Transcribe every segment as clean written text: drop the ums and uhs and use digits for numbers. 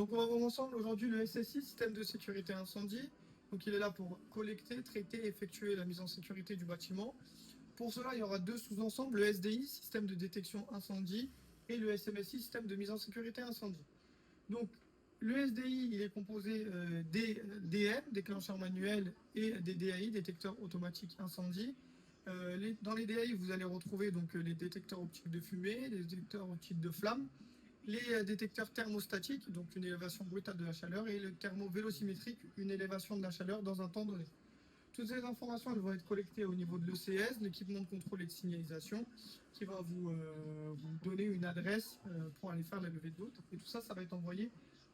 Donc on va voir ensemble aujourd'hui le SSI, système de sécurité incendie. Donc il est là pour collecter, traiter et effectuer la mise en sécurité du bâtiment. Pour cela, il y aura deux sous-ensembles, le SDI, système de détection incendie, et le SMSI, système de mise en sécurité incendie. Donc le SDI, il est composé des DM, déclencheurs manuels, et des DAI, détecteurs automatiques incendie. Dans les DAI, vous allez retrouver donc les détecteurs optiques de fumée, les détecteurs optiques de flamme, les détecteurs thermostatiques, donc une élévation brutale de la chaleur, et le thermovélocimétrique, une élévation de la chaleur dans un temps donné. Toutes ces informations elles vont être collectées au niveau de l'ECS, l'équipement de contrôle et de signalisation, qui va vous donner une adresse pour aller faire la levée de doute. Et tout ça, ça va être envoyé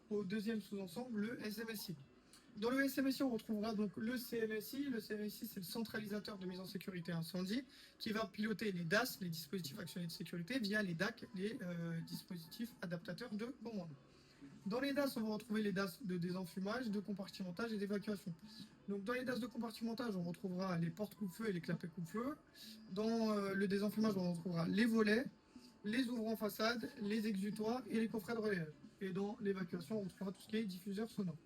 au deuxième sous-ensemble, le SMSI. Dans le SMSI, on retrouvera donc le CMSI. Le CMSI, c'est le centralisateur de mise en sécurité incendie, qui va piloter les DAS, les dispositifs actionnés de sécurité, via les DAC, les dispositifs adaptateurs de commande. Dans les DAS, on va retrouver les DAS de désenfumage, de compartimentage et d'évacuation. Donc dans les DAS de compartimentage, on retrouvera les portes coupe-feu et les clapets coupe-feu. Dans le désenfumage, on retrouvera les volets, les ouvrants façade, les exutoires et les coffrets de relayage. Et dans l'évacuation, on retrouvera tout ce qui est diffuseur sonore.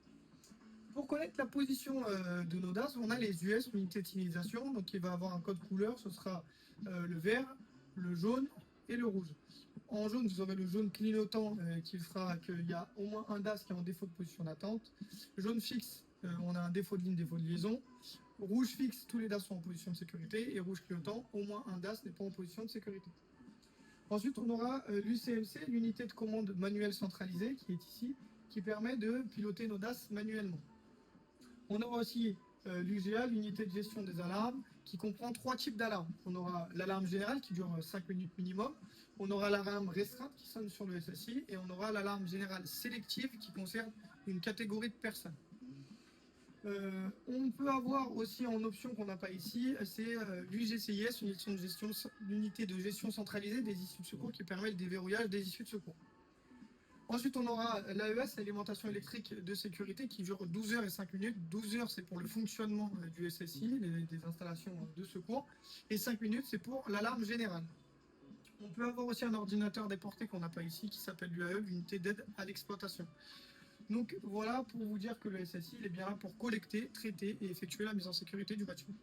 Pour connaître la position de nos DAS, on a les US, l'unité d'utilisation. Donc il va avoir un code couleur, ce sera le vert, le jaune et le rouge. En jaune, vous aurez le jaune clignotant qui fera qu'il y a au moins un DAS qui est en défaut de position d'attente. Jaune fixe, on a un défaut de ligne, défaut de liaison. Rouge fixe, tous les DAS sont en position de sécurité. Et rouge clignotant, au moins un DAS n'est pas en position de sécurité. Ensuite, on aura l'UCMC, l'unité de commande manuelle centralisée, qui est ici, qui permet de piloter nos DAS manuellement. On aura aussi l'UGA, l'unité de gestion des alarmes, qui comprend 3 types d'alarmes. On aura l'alarme générale qui dure 5 minutes minimum, on aura l'alarme restreinte qui sonne sur le SSI, et on aura l'alarme générale sélective qui concerne une catégorie de personnes. On peut avoir aussi en option qu'on n'a pas ici, c'est l'UGCIS, l'unité de gestion centralisée des issues de secours qui permet le déverrouillage des issues de secours. Ensuite, on aura l'AES, l'alimentation électrique de sécurité, qui dure 12 heures et 5 minutes. 12 heures, c'est pour le fonctionnement du SSI, des installations de secours. Et 5 minutes, c'est pour l'alarme générale. On peut avoir aussi un ordinateur déporté qu'on n'a pas ici, qui s'appelle l'UAE, l'unité d'aide à l'exploitation. Donc voilà pour vous dire que le SSI il est bien là pour collecter, traiter et effectuer la mise en sécurité du bâtiment.